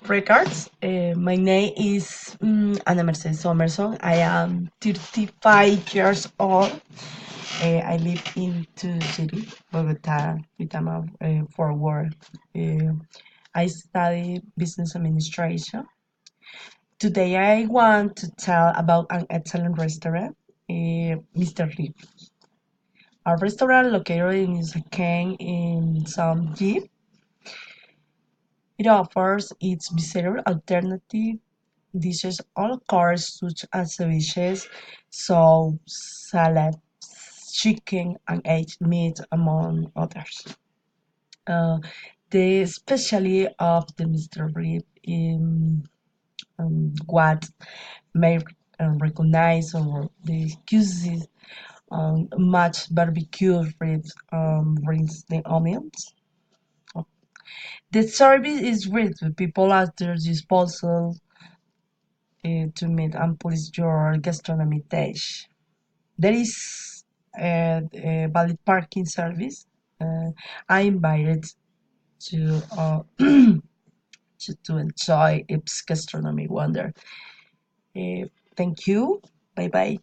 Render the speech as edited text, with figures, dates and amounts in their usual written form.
records. My name is Ana Mercedes Somerson. I am 35 years old. I live in two cities, Bogota, Vitama, for work. Uh, I study business administration. Today I want to tell about an excellent restaurant, Mr. Rip. A restaurant located in Usaquén in some Jeep. It offers its visitor alternative dishes all course such as ceviches, soup, salad, chicken, and aged meat, among others. Uh, the specialty of the Mr. Rib in what may recognize or the cuisine much barbecue ribs brings the onions. The service is great with people at their disposal to meet and police your gastronomy taste. There is a valid parking service. I invited to to enjoy its gastronomy wonder. Uh, Thank you. Bye bye.